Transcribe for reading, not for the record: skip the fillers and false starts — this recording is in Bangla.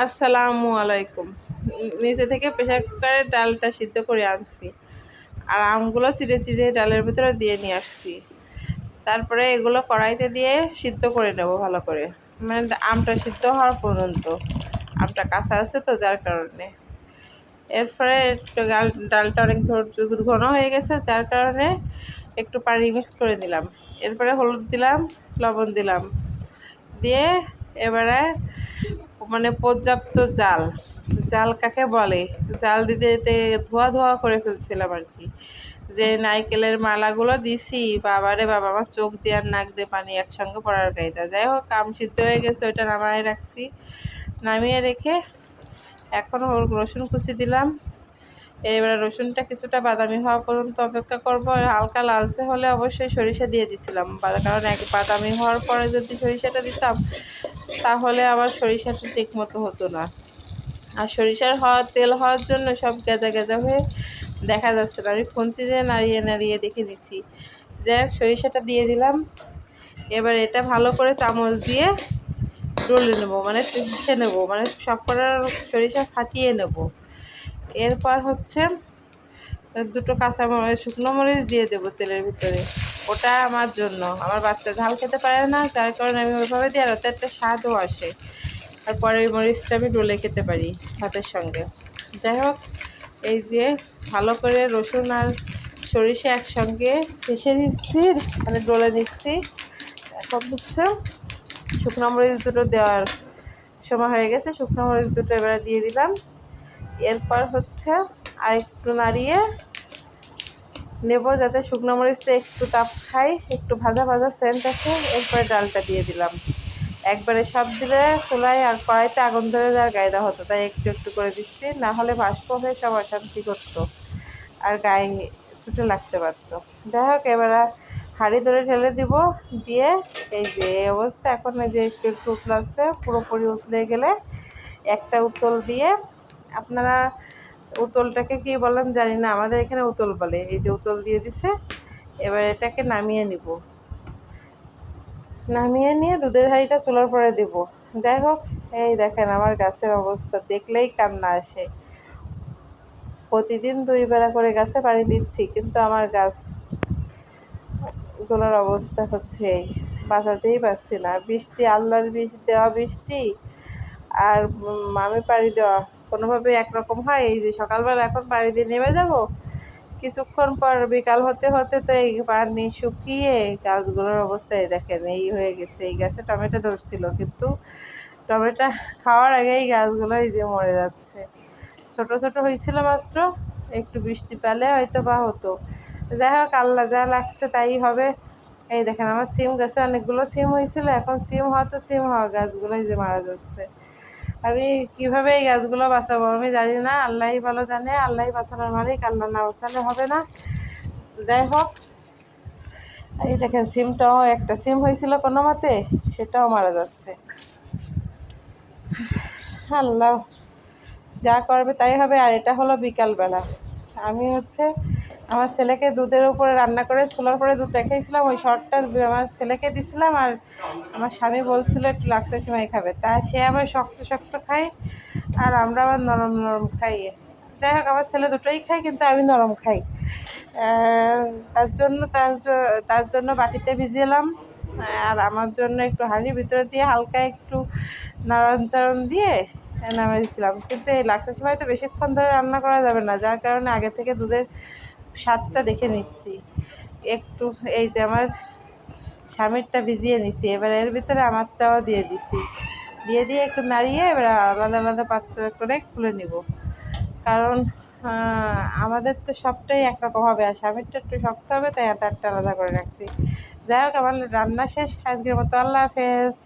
আসসালামু আলাইকুম। নিচে থেকে প্রেসার কুকারে ডালটা সিদ্ধ করে আনছি, আর আমগুলো চিড়ে চিড়ে ডালের ভিতরে দিয়ে নিয়ে আসছি। তারপরে এগুলো কড়াইতে দিয়ে সিদ্ধ করে নেব ভালো করে, মানে আমটা সিদ্ধ হওয়ার পর্যন্ত। আমটা কাঁচা আছে তো, যার কারণে। এরপরে একটু ডালটা অনেক ঘন হয়ে গেছে, যার কারণে একটু পানি মিক্স করে দিলাম। এরপরে হলুদ দিলাম, লবণ দিলাম, দিয়ে এবারে মানে পর্যাপ্ত জাল, জাল কাকে বলে, জাল দিতে দিতে ধোয়া ধোয়া করে ফেলছিলাম আর কি। যে নারকেলের মালাগুলো দিছি, বাবারে বাবা, আমার চোখ দিয়ে আর নাক দিয়ে পানি একসঙ্গে পড়ার কায়দা। যাই হোক, আম সিদ্ধ হয়ে গেছে, ওইটা নামিয়ে রাখছি। নামিয়ে রেখে এখন রসুন কুচি দিলাম। এবারে রসুনটা কিছুটা বাদামি হওয়া পর্যন্ত অপেক্ষা করবো। হালকা লালচে হলে অবশ্যই সরিষা দিয়ে দিছিলাম, কারণ এক বাদামি হওয়ার পরে যদি সরিষাটা দিতাম তাহলে আবার সরিষাটা ঠিক মতো হতো না। আর সরিষার তেল হওয়ার জন্য সব গেজা গেজা হয়ে দেখা যাচ্ছে না। আমি খুন্তি দিয়ে নাড়িয়ে নাড়িয়ে দেখে দিচ্ছি। যাই হোক, সরিষাটা দিয়ে দিলাম। এবার এটা ভালো করে চামচ দিয়ে ডলে নেবো, মানে পিষে নেবো, মানে সব কটার সরিষা ফাটিয়ে নেব। এরপর হচ্ছে দুটো শুকনো মরিচ দিয়ে দেবো তেলের ভিতরে। ওটা আমার জন্য, আমার বাচ্চা ঝাল খেতে পারে না, যার কারণে আমি ওইভাবে দিই, আর ওটা একটা স্বাদও আসে। আর পরে ওই মরিচটা আমি ডলে খেতে পারি ভাতের সঙ্গে। যাই হোক, এই যে ভালো করে রসুন আর সরিষা একসঙ্গে পিষে নিচ্ছি, মানে ডলে নিচ্ছি। এখন হচ্ছে শুকনো মরিচ দুটো দেওয়ার সময় হয়ে গেছে। শুকনো মরিচ দুটো এবারে দিয়ে দিলাম। এরপর হচ্ছে আর একটু নাড়িয়ে নেব, যাতে শুকনো মরিচটা একটু তাপ খাই, একটু ভাজা ভাজা সেন্ট আছে। এরপরে ডালটা দিয়ে দিলাম। একবারে সব দিলে চুলায় আর কড়াইতে আগুন ধরে যাওয়ার গায়ে হতো, তাই একটু একটু করে দিচ্ছি, না হলে বাষ্প হয়ে সব অশান্তি করতো আর গায়ে ছুটে লাগতে পারতো। যাই হোক, এবারে হাঁড়ি ধরে ঢেলে দিব। দিয়ে এই যে অবস্থা, এখন এই যে একটু একটু উতলাচ্ছে, পুরোপুরি উতলে গেলে একটা উতল দিয়ে, আপনারা উতলটাকে কি বলেন জানি না, আমাদের এখানে উতল বলে। এই যে উতল দিয়ে দিছে, এবার এটাকে নামিয়ে নিব। নামিয়ে নিয়ে দুধের হাঁড়িটা চুলার পরে দেব। যাই হোক, এই দেখেন আমার গাছের অবস্থা, দেখলেই কান্না আসে। প্রতিদিন 2 বেলা করে গাছে পানি দিচ্ছি, কিন্তু আমার গাছগুলোর অবস্থা হচ্ছে এই, বাঁচাতেই পারছি না। বৃষ্টি, আল্লাহর দেওয়া বৃষ্টি আর আমি পানি দেওয়া কোনোভাবে একরকম হয়। এই যে সকালবেলা এখন পানি দিয়ে নেমে যাব, কিছুক্ষণ পর বিকাল হতে হতে তো এই পানি শুকিয়ে গাছগুলোর অবস্থায় দেখেন এই হয়ে গেছে। এই গাছে টমেটো ধরছিল, কিন্তু টমেটো খাওয়ার আগেই গাছগুলো এই যে মরে যাচ্ছে। ছোট ছোট হয়েছিল মাত্র, একটু বৃষ্টি পেলে হয়তো বা হতো। যাই হোক, আল্লাহ যা লাগছে তাই হবে। এই দেখেন আমার সিম গাছে অনেকগুলো সিম হয়েছিল, এখন সিম হওয়া গাছগুলো এই যে মারা যাচ্ছে। আমি কিভাবে এই গাছগুলো বাঁচাবো আমি জানি না, আল্লাহই ভালো জানে। আল্লাহই বাঁচানোর মালিক, আল্লাহ না বাঁচালে হবে না। যাই হোক, এই দেখেন সিমটাও, একটা সিম হয়েছিল কোনো মতে, সেটাও মারা যাচ্ছে। আল্লাহ যা করবে তাই হবে। আর এটা হলো বিকালবেলা, আমি হচ্ছে আমার ছেলেকে দুধের উপরে রান্না করে চুলার পরে দুধ রেখেছিলাম, ওই শর্টটা আমার ছেলেকে দিছিলাম। আর আমার স্বামী বলছিল একটু লাক্সা সেমাই খাবে, তা সে আবার শক্ত শক্ত খায়, আর আমরা আবার নরম নরম খাই। যাই হোক, আমার ছেলে দুটোই খায়, কিন্তু আমি নরম খাই। তার জন্য বাটিতে ভিজিয়েলাম, আর আমার জন্য একটু হাঁড়ির ভিতরে দিয়ে হালকা একটু নাড়াচাড়ন দিয়ে নামিয়েছিলাম। কিন্তু এই লাক্সা সেমাই তো বেশিক্ষণ ধরে রান্না করা যাবে না, যার কারণে আগে থেকে দুধের স্বাদটা দেখে নিচ্ছি একটু। এই যে আমার স্বামীরটা ভিজিয়ে নিছি, এবার এর ভিতরে আমারটাও দিয়ে দিছি। দিয়ে একটু নাড়িয়ে এবার আলাদা আলাদা পাত্র করে খুলে নিব, কারণ আমাদের তো সবটাই একরকম হবে, আর স্বামীরটা একটু শক্ত হবে, তাই একটা আলাদা করে রাখছি। যাই হোক, আমার রান্না শেষ আজকের মতো। আল্লাহ হাফেজ।